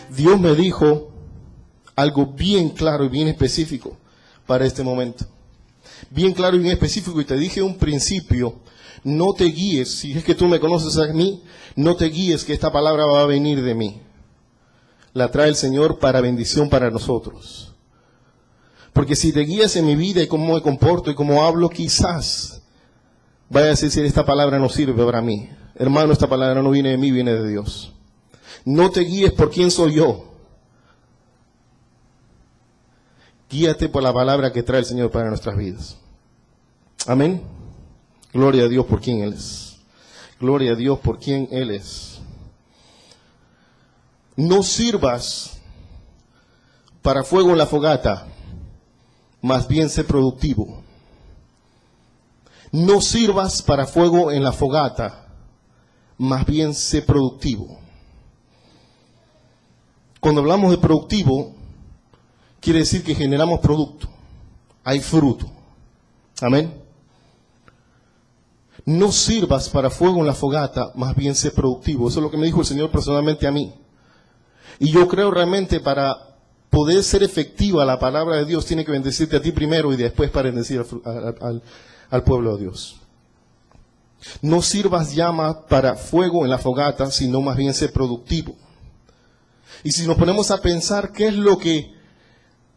Dios me dijo algo bien claro y bien específico para este momento. Bien claro y bien específico, y te dije un principio, no te guíes, si es que tú me conoces a mí, no te guíes que esta palabra va a venir de mí. La trae el Señor para bendición para nosotros. Porque si te guías en mi vida y cómo me comporto y cómo hablo, quizás vaya a decir, esta palabra no sirve para mí. Hermano, esta palabra no viene de mí, viene de Dios. No te guíes por quién soy yo. Guíate por la palabra que trae el Señor para nuestras vidas. Amén. Gloria a Dios por quien Él es. Gloria a Dios por quien Él es. No sirvas para fuego en la fogata, más bien sé productivo. No sirvas para fuego en la fogata, más bien sé productivo. Cuando hablamos de productivo, quiere decir que generamos producto, hay fruto. Amén. No sirvas para fuego en la fogata, más bien sé productivo. Eso es lo que me dijo el Señor personalmente a mí. Y yo creo realmente para poder ser efectiva la palabra de Dios, tiene que bendecirte a ti primero y después para bendecir al pueblo de Dios. No sirvas llama para fuego en la fogata, sino más bien sé productivo. Y si nos ponemos a pensar qué es lo que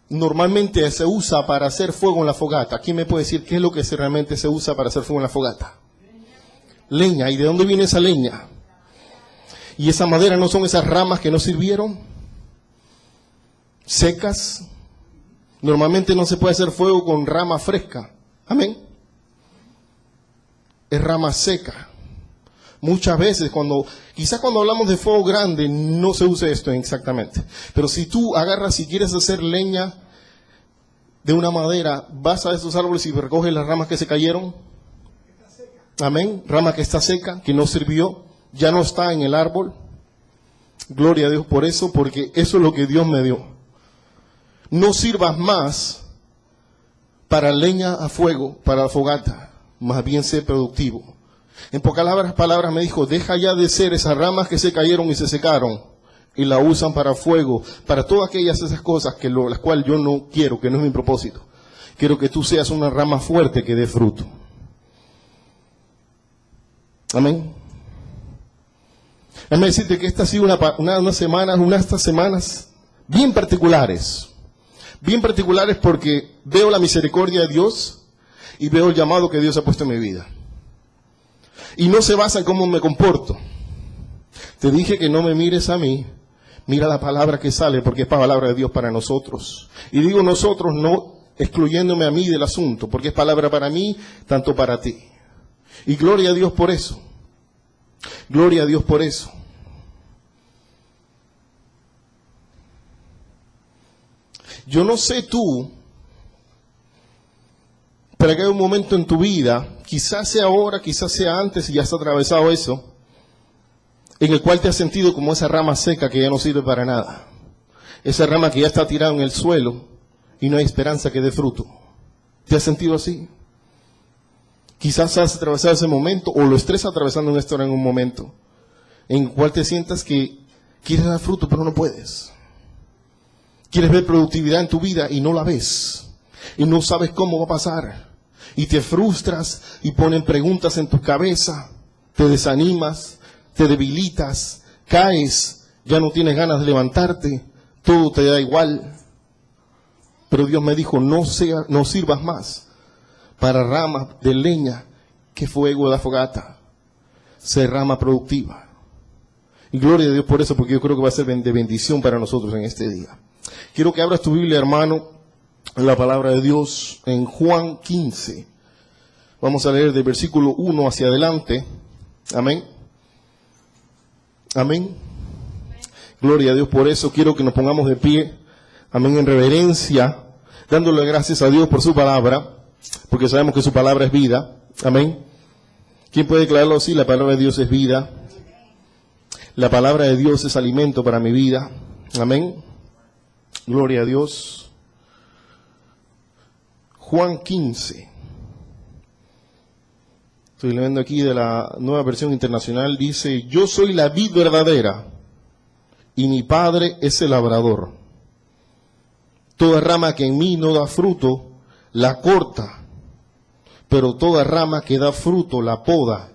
normalmente se usa para hacer fuego en la fogata, ¿quién me puede decir qué es lo que realmente se usa para hacer fuego en la fogata? Leña. ¿Y de dónde viene esa leña? ¿Y esa madera no son esas ramas que no sirvieron? Secas. Normalmente no se puede hacer fuego con rama fresca. Amén. Es rama seca. Muchas veces quizás cuando hablamos de fuego grande no se usa esto exactamente. Pero si tú agarras, si quieres hacer leña de una madera, vas a esos árboles y recoges las ramas que se cayeron. Amén. Rama que está seca, que no sirvió, ya no está en el árbol. Gloria a Dios por eso, porque eso es lo que Dios me dio. No sirvas más para leña a fuego, para la fogata, más bien sé productivo. En pocas palabras me dijo, deja ya de ser esas ramas que se cayeron y se secaron y la usan para fuego, para todas esas cosas las cuales yo no quiero, que no es mi propósito. Quiero que tú seas una rama fuerte que dé fruto. Amén. Déjame decirte que esta ha sido unas semanas bien particulares. Bien particulares porque veo la misericordia de Dios y veo el llamado que Dios ha puesto en mi vida. Y no se basa en cómo me comporto. Te dije que no me mires a mí, mira la palabra que sale, porque es palabra de Dios para nosotros. Y digo nosotros no excluyéndome a mí del asunto, porque es palabra para mí, tanto para ti. Y gloria a Dios por eso. Gloria a Dios por eso. Yo no sé tú, pero que hay un momento en tu vida, quizás sea ahora, quizás sea antes, y ya has atravesado eso, en el cual te has sentido como esa rama seca que ya no sirve para nada. Esa rama que ya está tirada en el suelo y no hay esperanza que dé fruto. ¿Te has sentido así? Quizás has atravesado ese momento o lo estés atravesando en un momento en el cual te sientas que quieres dar fruto pero no puedes. Quieres ver productividad en tu vida y no la ves. Y no sabes cómo va a pasar. Y te frustras y ponen preguntas en tu cabeza. Te desanimas, te debilitas, caes, ya no tienes ganas de levantarte. Todo te da igual. Pero Dios me dijo, no sirvas más para ramas de leña que fuego de la fogata. Sé rama productiva. Y gloria a Dios por eso, porque yo creo que va a ser de bendición para nosotros en este día. Quiero que abras tu Biblia, hermano, en la palabra de Dios, en Juan 15. Vamos a leer del versículo 1 hacia adelante. Amén. Amén. Gloria a Dios por eso. Quiero que nos pongamos de pie. Amén, en reverencia, dándole gracias a Dios por su palabra, porque sabemos que su palabra es vida. Amén. ¿Quién puede declararlo así? La palabra de Dios es vida. La palabra de Dios es alimento para mi vida. Amén. Gloria a Dios. Juan 15. Estoy leyendo aquí de la Nueva Versión Internacional, dice: yo soy la vid verdadera y mi Padre es el labrador. Toda rama que en mí no da fruto, la corta, pero toda rama que da fruto, la poda,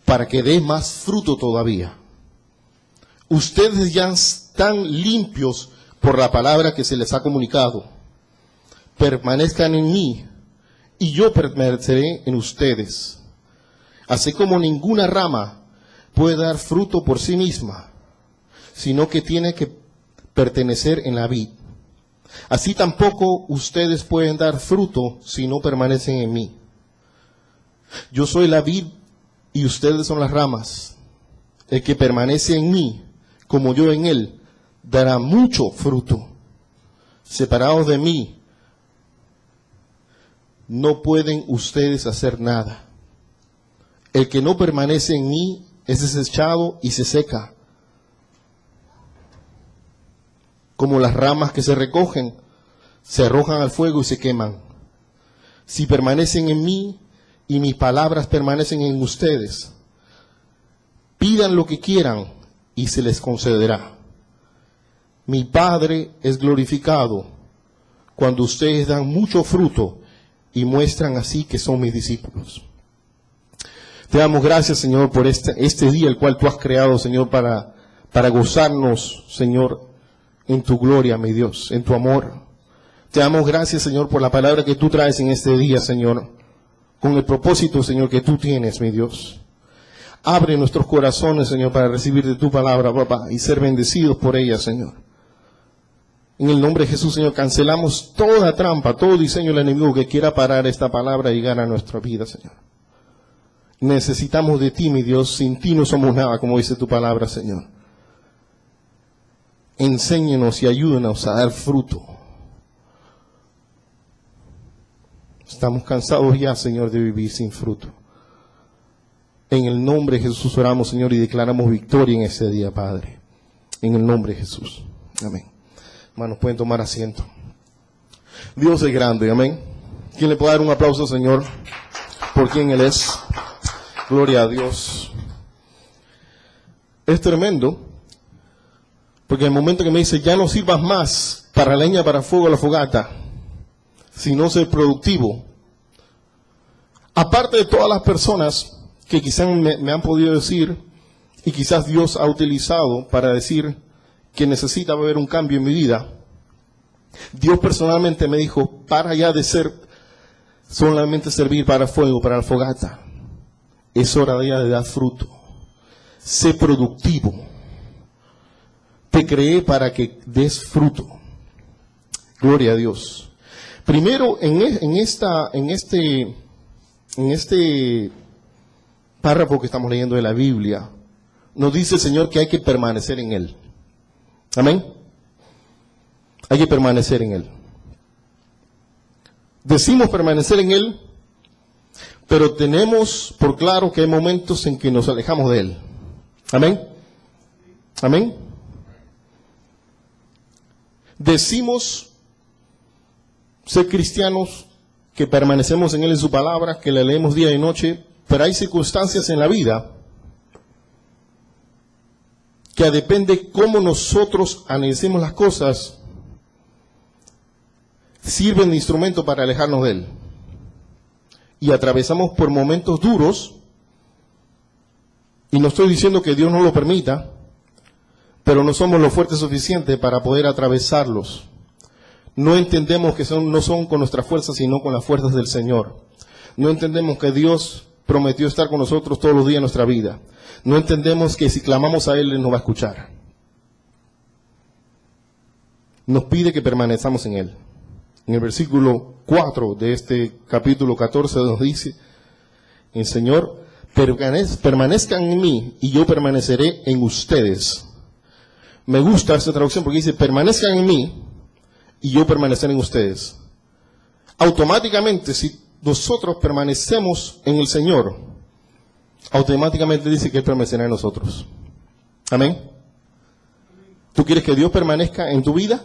para que dé más fruto todavía. Ustedes ya están limpios por la palabra que se les ha comunicado. Permanezcan en mí, y yo permaneceré en ustedes. Así como ninguna rama puede dar fruto por sí misma, sino que tiene que pertenecer en la vid. Así tampoco ustedes pueden dar fruto si no permanecen en mí. Yo soy la vid y ustedes son las ramas. El que permanece en mí, como yo en él, dará mucho fruto. Separados de mí, no pueden ustedes hacer nada. El que no permanece en mí es desechado y se seca. Como las ramas que se recogen, se arrojan al fuego y se queman. Si permanecen en mí y mis palabras permanecen en ustedes, pidan lo que quieran y se les concederá. Mi Padre es glorificado cuando ustedes dan mucho fruto y muestran así que son mis discípulos. Te damos gracias, Señor, por este día el cual tú has creado, Señor, para gozarnos, Señor, en tu gloria, mi Dios, en tu amor. Te damos gracias, Señor, por la palabra que tú traes en este día, Señor, con el propósito, Señor, que tú tienes, mi Dios. Abre nuestros corazones, Señor, para recibir de tu palabra, papá, y ser bendecidos por ella, Señor. En el nombre de Jesús, Señor, cancelamos toda trampa, todo diseño del enemigo que quiera parar esta palabra y llegar a nuestra vida, Señor. Necesitamos de ti, mi Dios. Sin ti no somos nada, como dice tu palabra, Señor. Enséñenos y ayúdenos a dar fruto. Estamos cansados ya, Señor, de vivir sin fruto. En el nombre de Jesús oramos, Señor, y declaramos victoria en ese día, Padre. En el nombre de Jesús. Amén. Hermanos, pueden tomar asiento. Dios es grande, amén. ¿Quién le puede dar un aplauso, Señor, por quien Él es? Gloria a Dios. Es tremendo, porque en el momento que me dice, ya no sirvas más para leña, para fuego, la fogata, sino ser productivo. Aparte de todas las personas que quizás me han podido decir, y quizás Dios ha utilizado para decir que necesita haber un cambio en mi vida, Dios personalmente me dijo, para ya de ser solamente servir para fuego, para la fogata. Es hora ya de dar fruto. Sé productivo. Te creé para que des fruto. Gloria a Dios. Primero, en este párrafo que estamos leyendo de la Biblia, nos dice el Señor que hay que permanecer en Él. Amén. Hay que permanecer en Él. Decimos permanecer en Él, pero tenemos por claro que hay momentos en que nos alejamos de Él. Amén. Amén. Decimos ser cristianos, que permanecemos en Él, en su palabra, que le leemos día y noche, pero hay circunstancias en la vida que depende cómo nosotros analicemos las cosas, sirven de instrumento para alejarnos de Él. Y atravesamos por momentos duros, y no estoy diciendo que Dios no lo permita, pero no somos lo fuertes suficiente para poder atravesarlos. No entendemos que no son con nuestras fuerzas, sino con las fuerzas del Señor. No entendemos que Dios prometió estar con nosotros todos los días de nuestra vida. No entendemos que si clamamos a Él, Él nos va a escuchar. Nos pide que permanezcamos en Él. En el versículo 4 de este capítulo 14 nos dice, el Señor, permanezcan en mí y yo permaneceré en ustedes. Me gusta esta traducción porque dice, permanezcan en mí y yo permaneceré en ustedes. Automáticamente, si nosotros permanecemos en el Señor, automáticamente dice que Él permanecerá en nosotros. Amén. ¿Tú quieres que Dios permanezca en tu vida?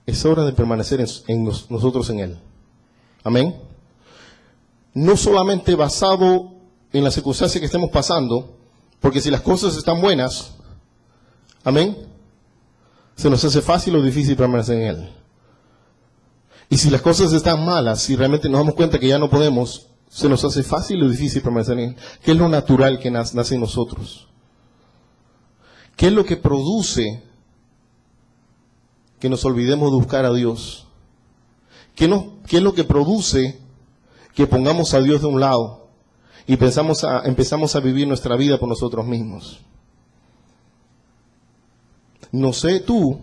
Es hora de permanecer nosotros en Él. Amén. no solamente basado en las circunstancias que estemos pasando, porque si las cosas están buenas, amén, se nos hace fácil o difícil permanecer en Él. Y si las cosas están malas, si realmente nos damos cuenta que ya no podemos, se nos hace fácil o difícil permanecer en Él. ¿Qué es lo natural que nace en nosotros? ¿Qué es lo que produce que nos olvidemos de buscar a Dios? ¿Qué es lo que produce que pongamos a Dios de un lado y empezamos a vivir nuestra vida por nosotros mismos? No sé tú,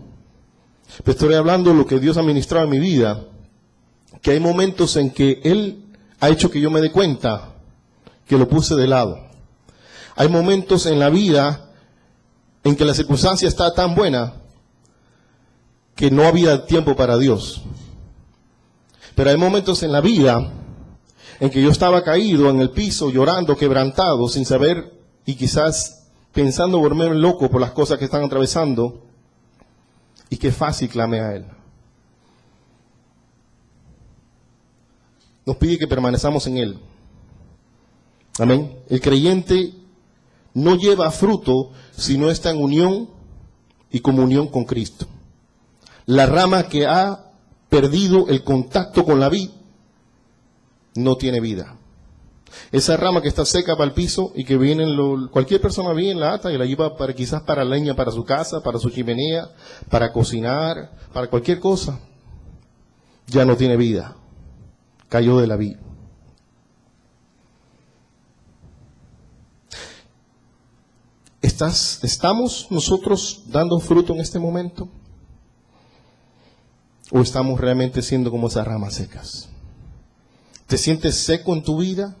pero estoy hablando de lo que Dios ha ministrado en mi vida, que hay momentos en que Él ha hecho que yo me dé cuenta que lo puse de lado. Hay momentos en la vida en que la circunstancia está tan buena que no había tiempo para Dios. Pero hay momentos en la vida en que yo estaba caído en el piso, llorando, quebrantado, sin saber y quizás pensando volverme loco por las cosas que están atravesando, y qué fácil clame a Él. Nos pide que permanezcamos en Él. Amén. El creyente no lleva fruto si no está en unión y comunión con Cristo. La rama que ha perdido el contacto con la vid no tiene vida. Esa rama que está seca para el piso y que cualquier persona viene, la ata y la lleva quizás para leña, para su casa, para su chimenea, para cocinar, para cualquier cosa, ya no tiene vida. Cayó de la vid. ¿Estamos nosotros dando fruto en este momento? ¿O estamos realmente siendo como esas ramas secas? ¿Te sientes seco en tu vida?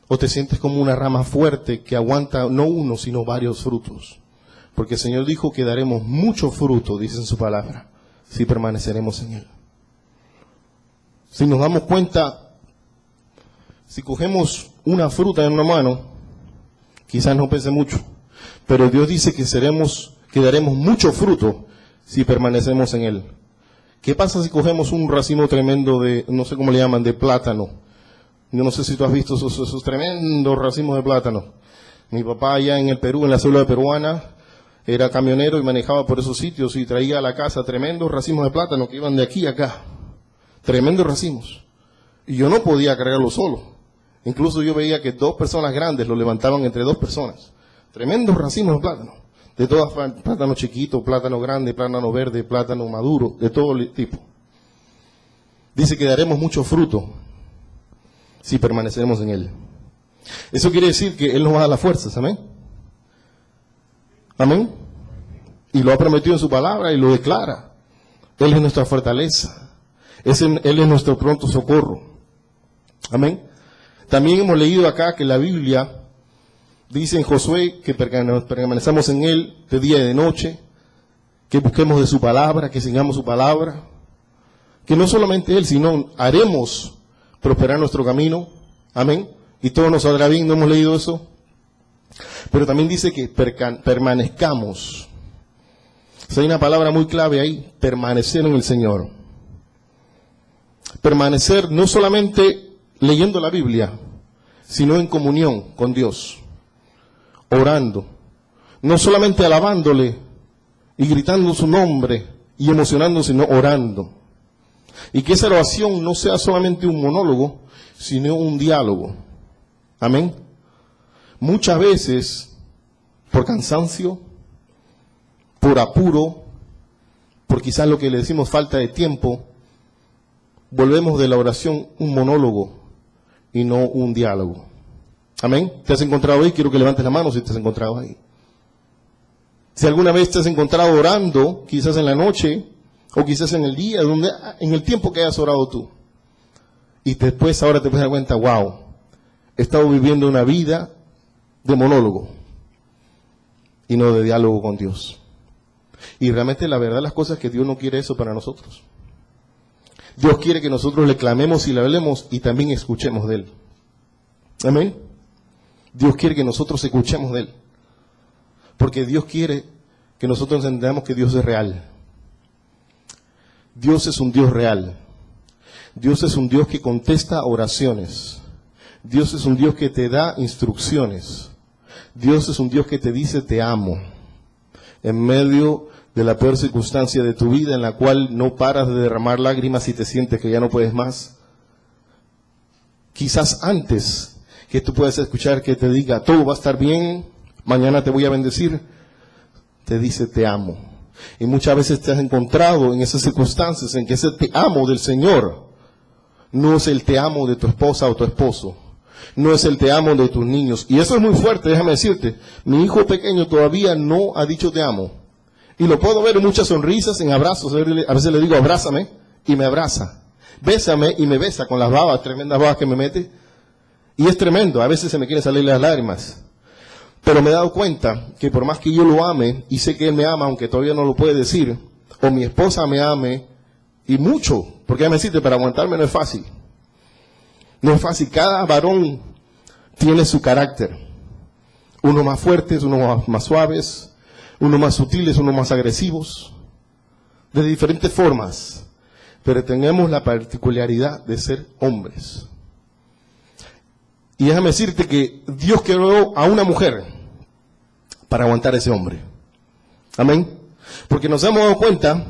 ¿O te sientes como una rama fuerte que aguanta no uno, sino varios frutos? Porque el Señor dijo que daremos mucho fruto, dice en su palabra, si permaneceremos en Él. Si nos damos cuenta, si cogemos una fruta en una mano, quizás no pese mucho, pero Dios dice que daremos mucho fruto si permanecemos en Él. ¿Qué pasa si cogemos un racimo tremendo de, no sé cómo le llaman, de plátano? Yo no sé si tú has visto esos tremendos racimos de plátano. Mi papá allá en el Perú, en la selva peruana, era camionero y manejaba por esos sitios y traía a la casa tremendos racimos de plátano que iban de aquí a acá. Tremendos racimos. Y yo no podía cargarlo solo. Incluso yo veía que 2 personas grandes lo levantaban entre 2 personas. Tremendos racimos de plátano. De todas, plátano chiquito, plátano grande, plátano verde, plátano maduro, de todo tipo. Dice que daremos mucho fruto si permanecemos en Él. Eso quiere decir que Él nos va a dar las fuerzas, ¿amén? ¿Amén? Y lo ha prometido en su palabra y lo declara. Él es nuestra fortaleza. Él es nuestro pronto socorro. Amén. También hemos leído acá que la Biblia dice en Josué que permanezcamos en Él de día y de noche, que busquemos de su palabra, que sigamos su palabra, que no solamente Él, sino haremos prosperar nuestro camino, amén, y todo nos saldrá bien. ¿No hemos leído eso? Pero también dice que permanezcamos. O sea, hay una palabra muy clave ahí, permanecer en el Señor. Permanecer no solamente leyendo la Biblia, sino en comunión con Dios, orando, no solamente alabándole y gritando su nombre y emocionándose, sino orando. Y que esa oración no sea solamente un monólogo, sino un diálogo. Amén. Muchas veces, por cansancio, por apuro, por quizás lo que le decimos falta de tiempo, volvemos de la oración un monólogo y no un diálogo. Amén. ¿Te has encontrado ahí? Quiero que levantes la mano si te has encontrado ahí. Si alguna vez te has encontrado orando, quizás en la noche, o quizás en el día, en el tiempo que hayas orado tú. Y después ahora te puedes dar cuenta, wow, he estado viviendo una vida de monólogo y no de diálogo con Dios. Y realmente la verdad las cosas es que Dios no quiere eso para nosotros. Dios quiere que nosotros le clamemos y le hablemos y también escuchemos de Él. Amén. Dios quiere que nosotros escuchemos de Él. Porque Dios quiere que nosotros entendamos que Dios es real. Dios es un Dios real. Dios es un Dios que contesta oraciones. Dios es un Dios que te da instrucciones. Dios es un Dios que te dice te amo. En medio de la peor circunstancia de tu vida en la cual no paras de derramar lágrimas y te sientes que ya no puedes más. Quizás antes que tú puedas escuchar que te diga todo va a estar bien, mañana te voy a bendecir, te dice te amo. Y muchas veces te has encontrado en esas circunstancias en que ese te amo del Señor no es el te amo de tu esposa o tu esposo, no es el te amo de tus niños. Y eso es muy fuerte, déjame decirte, mi hijo pequeño todavía no ha dicho te amo. Y lo puedo ver en muchas sonrisas, en abrazos, a veces le digo abrázame y me abraza, bésame y me besa con las babas, tremendas babas que me mete. Y es tremendo, a veces se me quieren salir las lágrimas. Pero me he dado cuenta que por más que yo lo ame, y sé que él me ama, aunque todavía no lo puede decir, o mi esposa me ame, y mucho, porque déjame decirte, para aguantarme no es fácil. No es fácil, cada varón tiene su carácter. Uno más fuertes, uno más suaves, uno más sutiles, uno más agresivos, de diferentes formas. Pero tenemos la particularidad de ser hombres. Y déjame decirte que Dios creó a una mujer para aguantar a ese hombre. Amén. Porque nos hemos dado cuenta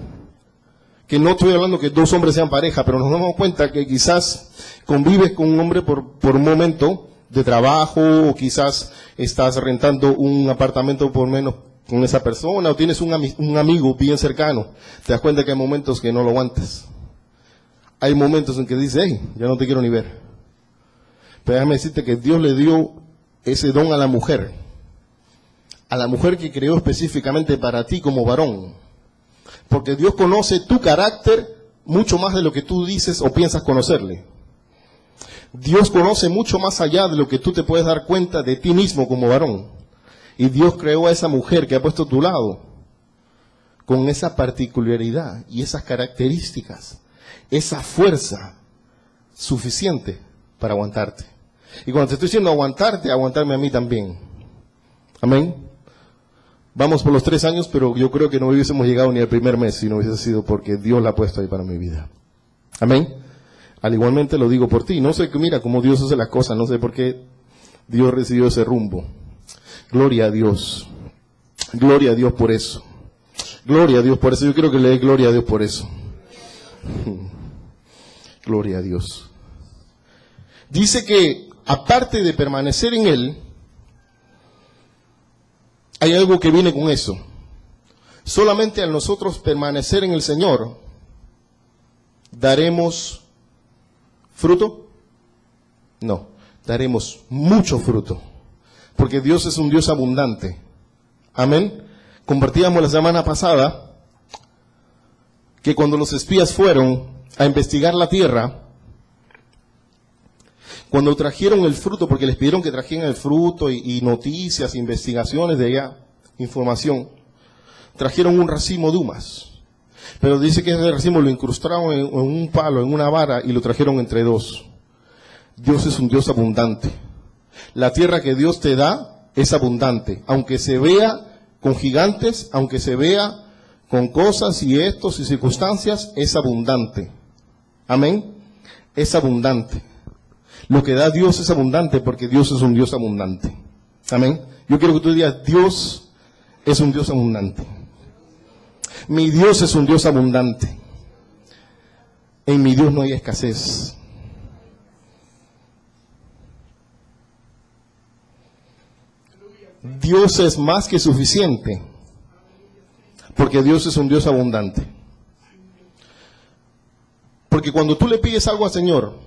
que no estoy hablando que dos hombres sean pareja, pero nos damos cuenta que quizás convives con un hombre por un momento de trabajo, o quizás estás rentando un apartamento por menos con esa persona, o tienes un amigo bien cercano. Te das cuenta que hay momentos que no lo aguantas. Hay momentos en que dices, hey, ya no te quiero ni ver. Pero déjame decirte que Dios le dio ese don a la mujer que creó específicamente para ti como varón. Porque Dios conoce tu carácter mucho más de lo que tú dices o piensas conocerle. Dios conoce mucho más allá de lo que tú te puedes dar cuenta de ti mismo como varón. Y Dios creó a esa mujer que ha puesto a tu lado con esa particularidad y esas características, esa fuerza suficiente para aguantarte. Y cuando te estoy diciendo aguantarte, aguantarme a mí también. Amén. Vamos por los 3 años, pero yo creo que no hubiésemos llegado ni al primer mes si no hubiese sido porque Dios la ha puesto ahí para mi vida. Amén. Al igualmente lo digo por ti. No sé, mira cómo Dios hace las cosas, no sé por qué Dios recibió ese rumbo. Gloria a Dios. Gloria a Dios por eso. Gloria a Dios por eso. Yo quiero que le dé gloria a Dios por eso. Gloria a Dios. Dice que aparte de permanecer en Él, hay algo que viene con eso. Solamente al nosotros permanecer en el Señor, ¿daremos fruto? No, daremos mucho fruto. Porque Dios es un Dios abundante. Amén. Compartíamos la semana pasada que cuando los espías fueron a investigar la tierra, cuando trajeron el fruto, porque les pidieron que trajeran el fruto y noticias, investigaciones de allá, información, trajeron un racimo de uvas. Pero dice que ese racimo lo incrustaron en un palo, en una vara, y lo trajeron entre dos. Dios es un Dios abundante. La tierra que Dios te da es abundante, aunque se vea con gigantes, aunque se vea con cosas y estos y circunstancias, es abundante. Amén. Es abundante. Lo que da Dios es abundante porque Dios es un Dios abundante. Amén. Yo quiero que tú digas, Dios es un Dios abundante. Mi Dios es un Dios abundante. En mi Dios no hay escasez. Dios es más que suficiente, porque Dios es un Dios abundante. Porque cuando tú le pides algo al Señor,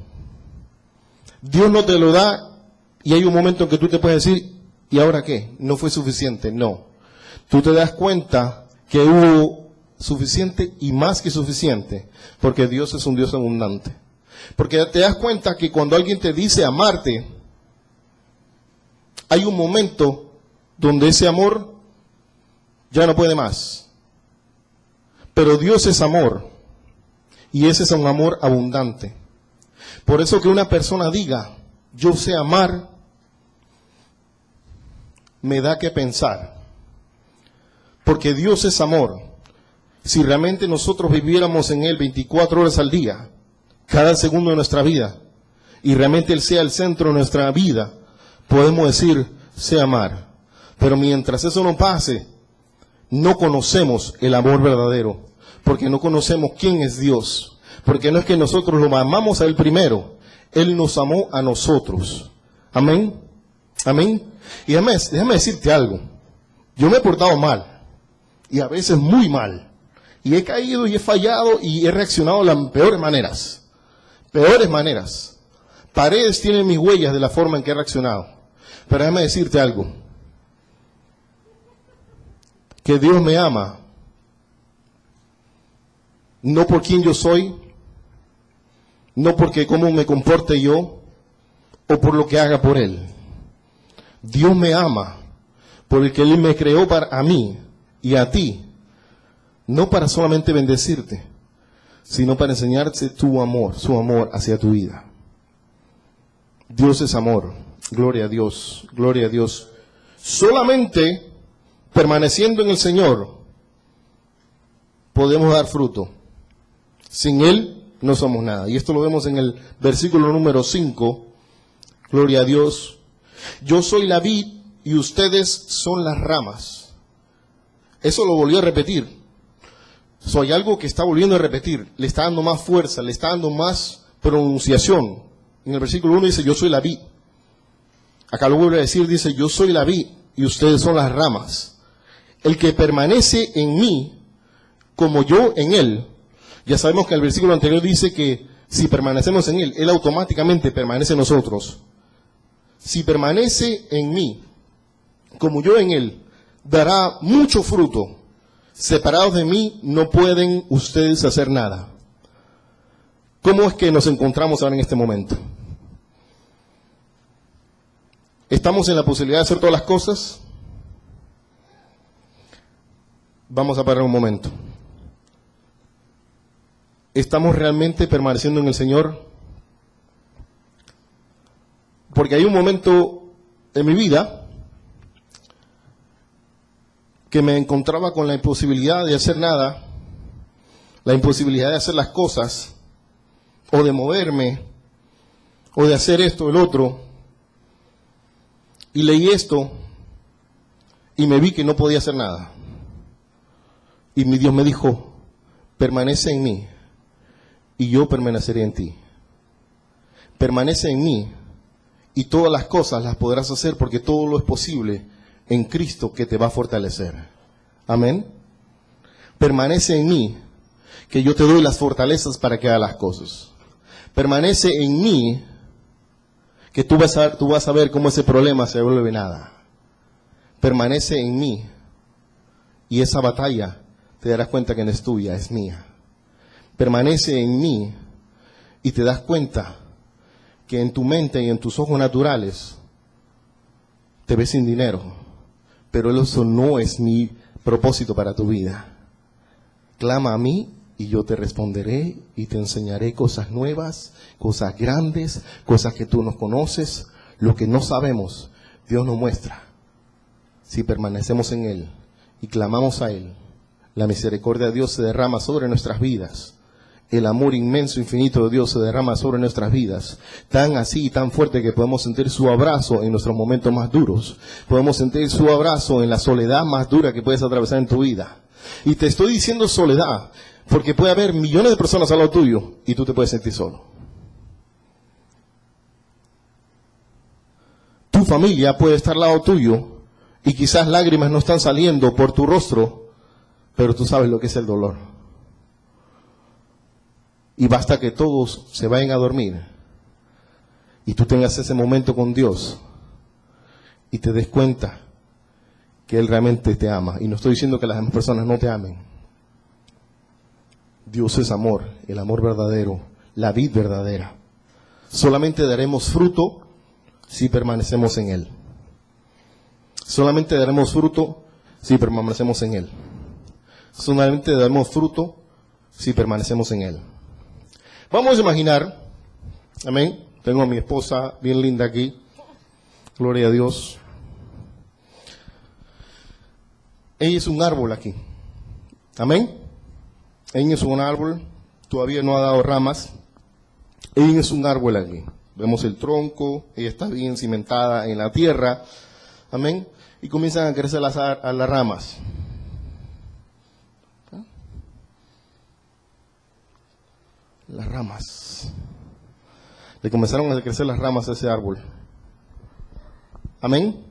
Dios no te lo da y hay un momento en que tú te puedes decir, ¿y ahora qué? No fue suficiente. No. Tú te das cuenta que hubo suficiente y más que suficiente, porque Dios es un Dios abundante. Porque te das cuenta que cuando alguien te dice amarte, hay un momento donde ese amor ya no puede más. Pero Dios es amor, y ese es un amor abundante. Por eso que una persona diga, yo sé amar, me da que pensar. Porque Dios es amor. Si realmente nosotros viviéramos en Él 24 horas al día, cada segundo de nuestra vida, y realmente Él sea el centro de nuestra vida, podemos decir, sé amar. Pero mientras eso no pase, no conocemos el amor verdadero, porque no conocemos quién es Dios, porque no es que nosotros lo amamos a Él primero, Él nos amó a nosotros. Amén. Amén. Y déjame decirte algo. Yo me he portado mal, y a veces muy mal, y he caído y he fallado y he reaccionado de las peores maneras. Peores maneras. Paredes tienen mis huellas de la forma en que he reaccionado. Pero déjame decirte algo. Que Dios me ama, no por quien yo soy, no porque cómo me comporte yo, o por lo que haga por Él. Dios me ama porque Él me creó a mí y a ti, no para solamente bendecirte, sino para enseñarte tu amor, su amor hacia tu vida. Dios es amor. Gloria a Dios, gloria a Dios. Solamente permaneciendo en el Señor podemos dar fruto. Sin Él no somos nada. Y esto lo vemos en el versículo número 5. Gloria a Dios. Yo soy la vid y ustedes son las ramas. Eso lo volvió a repetir. Soy algo que está volviendo a repetir. Le está dando más fuerza, le está dando más pronunciación. En el versículo 1 dice, yo soy la vid. Acá lo vuelve a decir, dice, yo soy la vid y ustedes son las ramas. El que permanece en mí, como yo en él. Ya sabemos que el versículo anterior dice que si permanecemos en él, él automáticamente permanece en nosotros. Si permanece en mí, como yo en él, dará mucho fruto. Separados de mí, no pueden ustedes hacer nada. ¿Cómo es que nos encontramos ahora en este momento? ¿Estamos en la posibilidad de hacer todas las cosas? Vamos a parar un momento. ¿Estamos realmente permaneciendo en el Señor? Porque hay un momento en mi vida que me encontraba con la imposibilidad de hacer nada, la imposibilidad de hacer las cosas, o de moverme, o de hacer esto o el otro. Y leí esto y me vi que no podía hacer nada. Y mi Dios me dijo, permanece en mí y yo permaneceré en ti. Permanece en mí y todas las cosas las podrás hacer porque todo lo es posible en Cristo que te va a fortalecer. Amén. Permanece en mí que yo te doy las fortalezas para que hagas las cosas. Permanece en mí que tú vas a ver cómo ese problema se vuelve nada. Permanece en mí y esa batalla te darás cuenta que no es tuya, es mía. Permanece en mí y te das cuenta que en tu mente y en tus ojos naturales te ves sin dinero, pero eso no es mi propósito para tu vida. Clama a mí y yo te responderé y te enseñaré cosas nuevas, cosas grandes, cosas que tú no conoces. Lo que no sabemos, Dios nos muestra. Si permanecemos en Él y clamamos a Él, la misericordia de Dios se derrama sobre nuestras vidas. El amor inmenso, infinito de Dios se derrama sobre nuestras vidas. Tan así y tan fuerte que podemos sentir su abrazo en nuestros momentos más duros. Podemos sentir su abrazo en la soledad más dura que puedes atravesar en tu vida. Y te estoy diciendo soledad, porque puede haber millones de personas al lado tuyo y tú te puedes sentir solo. Tu familia puede estar al lado tuyo y quizás lágrimas no están saliendo por tu rostro, pero tú sabes lo que es el dolor. Y basta que todos se vayan a dormir y tú tengas ese momento con Dios y te des cuenta que Él realmente te ama. Y no estoy diciendo que las demás personas no te amen. Dios es amor, el amor verdadero, la vid verdadera. Solamente daremos fruto si permanecemos en Él. Solamente daremos fruto si permanecemos en Él. Solamente daremos fruto si permanecemos en Él. Vamos a imaginar, amén, tengo a mi esposa bien linda aquí, gloria a Dios. Ella es un árbol aquí, amén. Ella es un árbol, todavía no ha dado ramas, Ella es un árbol aquí. Vemos el tronco, ella está bien cimentada en la tierra. Amén. Y comienzan a crecer las ramas. Las ramas. Le comenzaron a crecer las ramas a ese árbol. Amén.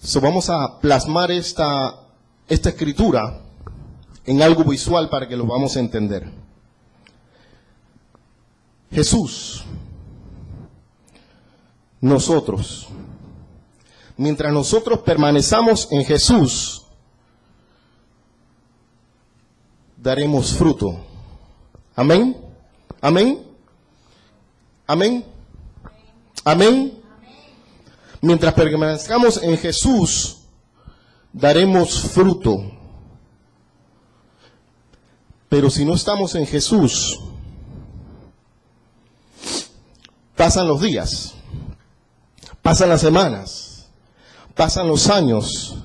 So, vamos a plasmar esta escritura en algo visual para que lo vamos a entender. Jesús, nosotros, mientras nosotros permanezcamos en Jesús, daremos fruto. Amén. Amén. Amén. Amén. Mientras permanezcamos en Jesús, daremos fruto. Pero si no estamos en Jesús, pasan los días, pasan las semanas, pasan los años,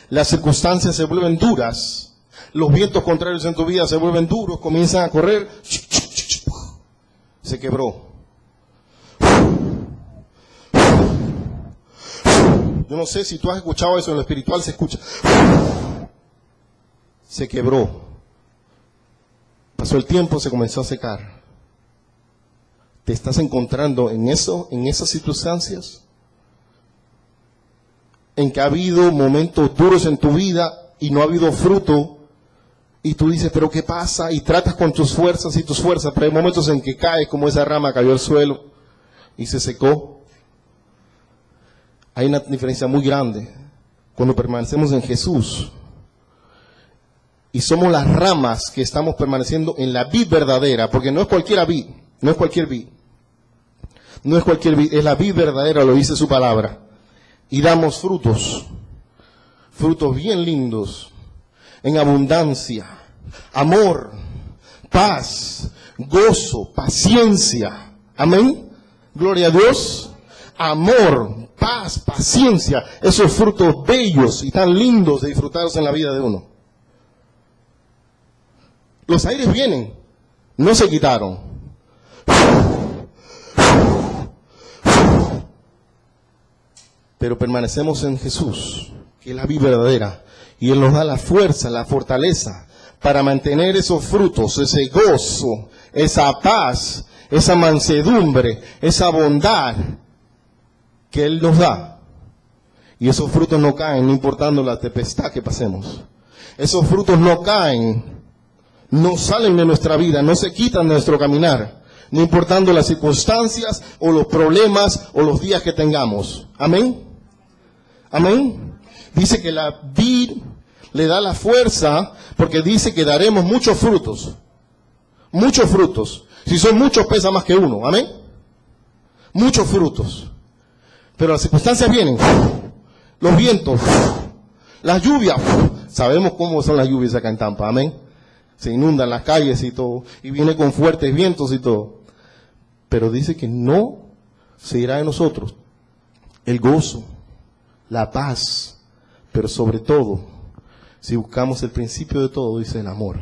las circunstancias se vuelven duras, los vientos contrarios en tu vida se vuelven duros, comienzan a correr, se quebró. Yo no sé si tú has escuchado eso, en lo espiritual se escucha. Se quebró. Pasó el tiempo, se comenzó a secar. ¿Te estás encontrando en eso, en esas circunstancias? En que ha habido momentos duros en tu vida y no ha habido fruto. Y tú dices, ¿pero qué pasa? Y tratas con tus fuerzas, pero hay momentos en que caes como esa rama cayó al suelo y se secó. Hay una diferencia muy grande cuando permanecemos en Jesús y somos las ramas que estamos permaneciendo en la vid verdadera, porque no es cualquier vid, no es cualquier vid, no es cualquier vid, es la vid verdadera, lo dice su palabra, y damos frutos, frutos bien lindos, en abundancia, amor, paz, gozo, paciencia, amén, gloria a Dios. Amor, paz, paciencia, esos frutos bellos y tan lindos de disfrutarlos en la vida de uno. Los aires vienen, no se quitaron. Pero permanecemos en Jesús, que es la vida verdadera, y Él nos da la fuerza, la fortaleza para mantener esos frutos, ese gozo, esa paz, esa mansedumbre, esa bondad que Él nos da. Y esos frutos no caen, no importando la tempestad que pasemos. Esos frutos no caen, no salen de nuestra vida, no se quitan de nuestro caminar, no importando las circunstancias o los problemas o los días que tengamos. Amén. Amén. Dice que la vid le da la fuerza porque dice que daremos muchos frutos. Muchos frutos. Si son muchos pesa más que uno. Amén. Muchos frutos. Pero las circunstancias vienen, los vientos, las lluvias, sabemos cómo son las lluvias acá en Tampa, amén. Se inundan las calles y todo, y viene con fuertes vientos y todo. Pero dice que no se irá de nosotros el gozo, la paz, pero sobre todo, si buscamos el principio de todo, dice el amor.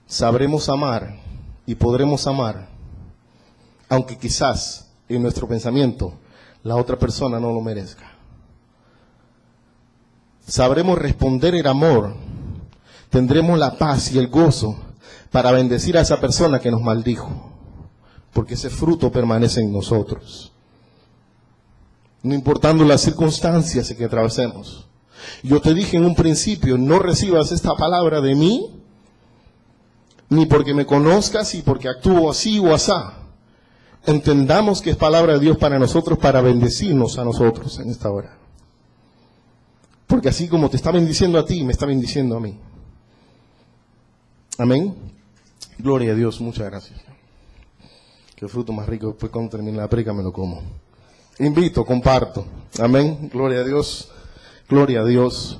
Sabremos amar y podremos amar, aunque quizás en nuestro pensamiento la otra persona no lo merezca. Sabremos responder el amor, tendremos la paz y el gozo para bendecir a esa persona que nos maldijo, porque ese fruto permanece en nosotros, no importando las circunstancias en que atravesemos. Yo te dije en un principio, no recibas esta palabra de mí, ni porque me conozcas y porque actúo así o asá. Entendamos que es palabra de Dios para nosotros, para bendecirnos a nosotros en esta hora. Porque así como te está bendiciendo a ti, me está bendiciendo a mí. Amén. Gloria a Dios, muchas gracias. Qué fruto más rico, después cuando termine la predica me lo como. Invito, comparto. Amén. Gloria a Dios. Gloria a Dios.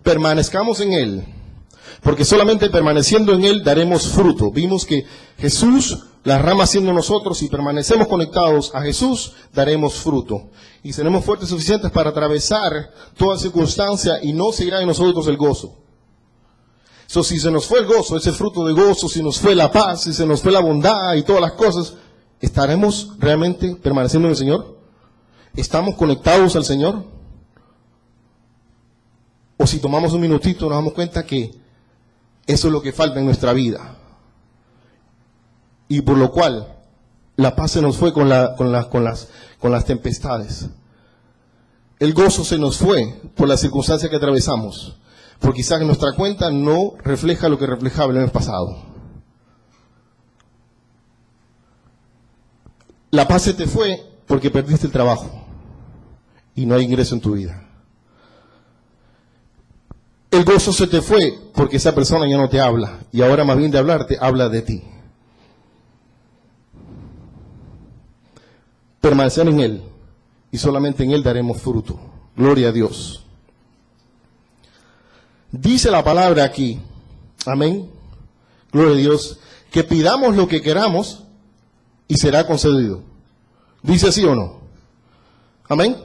Permanezcamos en Él, porque solamente permaneciendo en Él daremos fruto. Vimos que Jesús, la rama siendo nosotros, y permanecemos conectados a Jesús, daremos fruto. Y seremos fuertes suficientes para atravesar toda circunstancia y no se irá de nosotros el gozo. Si se nos fue el gozo, ese fruto de gozo, si nos fue la paz, si se nos fue la bondad y todas las cosas, ¿estaremos realmente permaneciendo en el Señor? ¿Estamos conectados al Señor? O si tomamos un minutito nos damos cuenta que eso es lo que falta en nuestra vida. Y por lo cual la paz se nos fue con las tempestades. El gozo se nos fue por las circunstancias que atravesamos. Porque quizás nuestra cuenta no refleja lo que reflejaba el año pasado. La paz se te fue porque perdiste el trabajo y no hay ingreso en tu vida. El gozo se te fue porque esa persona ya no te habla y ahora más bien de hablarte, habla de ti. Permanecer en Él y solamente en Él daremos fruto. Gloria a Dios. Dice la palabra aquí, amén, gloria a Dios, que pidamos lo que queramos y será concedido. ¿Dice así o no? Amén.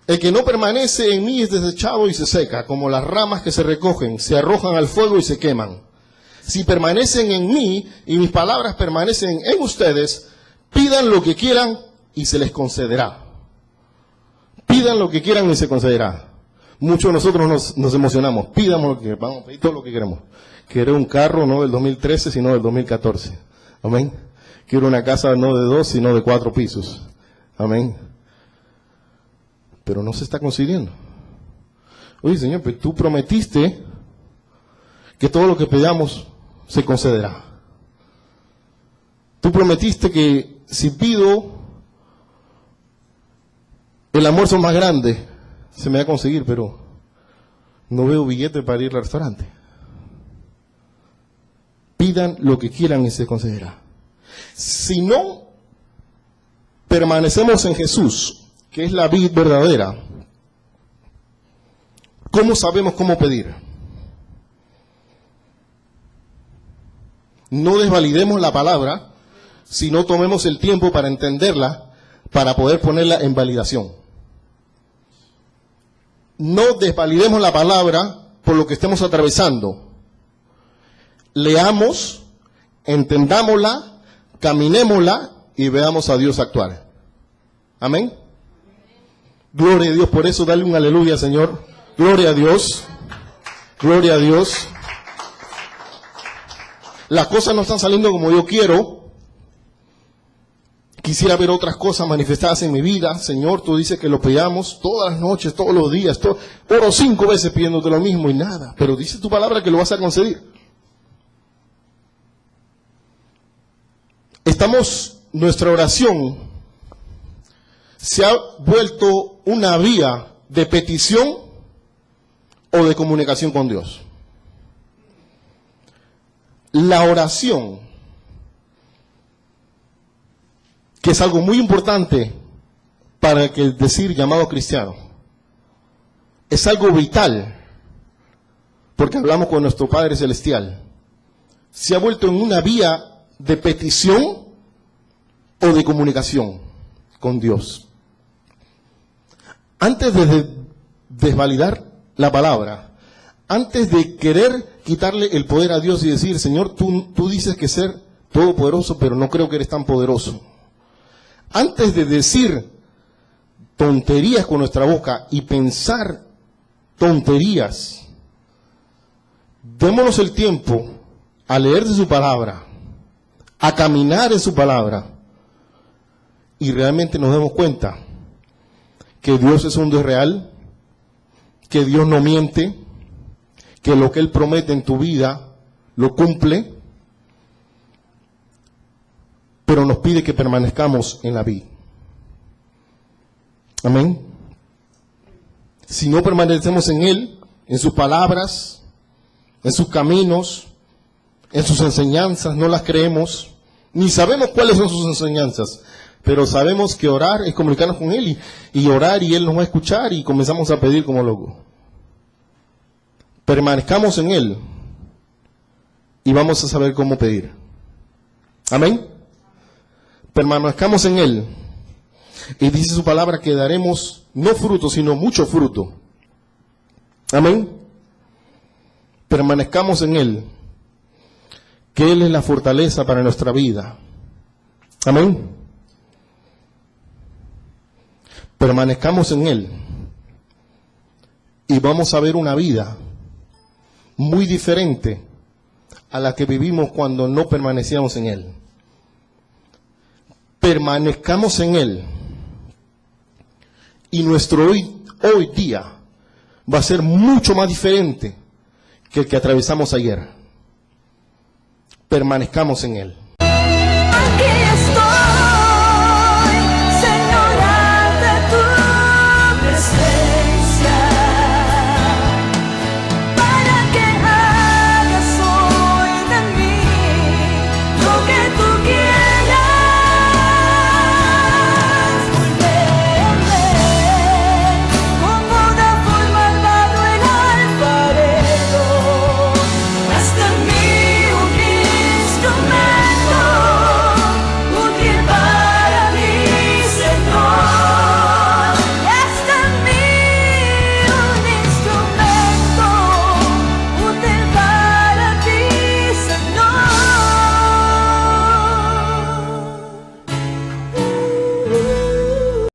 El que no permanece en mí es desechado y se seca, como las ramas que se recogen, se arrojan al fuego y se queman. Si permanecen en mí y mis palabras permanecen en ustedes, pidan lo que quieran y se les concederá. Pidan lo que quieran y se concederá. Muchos de nosotros nos emocionamos. Pidamos lo que vamos a pedir, todo lo que queremos. Quiero un carro no del 2013, sino del 2014. Amén. Quiero una casa no de 2, sino de 4 pisos. Amén. Pero no se está consiguiendo. Oye, Señor, pues tú prometiste que todo lo que pedamos se concederá. Tú prometiste que si pido el almuerzo más grande, se me va a conseguir, pero no veo billete para ir al restaurante. Pidan lo que quieran y se concederá. Si no permanecemos en Jesús, que es la vid verdadera, ¿cómo sabemos cómo pedir? No desvalidemos la palabra, sino tomemos el tiempo para entenderla, para poder ponerla en validación. No desvalidemos la palabra por lo que estemos atravesando. Leamos, entendámosla, caminémosla y veamos a Dios actuar. Amén. Gloria a Dios, por eso dale un aleluya, Señor. Gloria a Dios. Gloria a Dios. Las cosas no están saliendo como yo quiero. Quisiera ver otras cosas manifestadas en mi vida. Señor, tú dices que lo pedamos todas las noches, todos los días. Oro 5 veces pidiéndote lo mismo y nada. Pero dice tu palabra que lo vas a conceder. Nuestra oración se ha vuelto una vía de petición o de comunicación con Dios. La oración, que es algo muy importante para el decir llamado cristiano, es algo vital, porque hablamos con nuestro Padre Celestial, se ha vuelto en una vía de petición o de comunicación con Dios. Antes de desvalidar la palabra, antes de querer quitarle el poder a Dios y decir, Señor, tú dices que ser todopoderoso, pero no creo que eres tan poderoso. Antes de decir tonterías con nuestra boca y pensar tonterías, démonos el tiempo a leer de su palabra, a caminar en su palabra, y realmente nos demos cuenta que Dios es un Dios real, que Dios no miente, que lo que Él promete en tu vida lo cumple, pero nos pide que permanezcamos en la vid. Amén. Si no permanecemos en Él, en sus palabras, en sus caminos, en sus enseñanzas, no las creemos, ni sabemos cuáles son sus enseñanzas, pero sabemos que orar es comunicarnos con Él y orar y Él nos va a escuchar y comenzamos a pedir como locos. Permanezcamos en Él y vamos a saber cómo pedir. Amén. Permanezcamos en Él y dice su palabra que daremos no fruto sino mucho fruto. Amén. permanezcamos en Él, que Él es la fortaleza para nuestra vida. Amén. Permanezcamos en Él y vamos a ver una vida muy diferente a la que vivimos cuando no permanecíamos en Él. Permanezcamos en Él y nuestro hoy día va a ser mucho más diferente que el que atravesamos ayer. Permanezcamos en Él.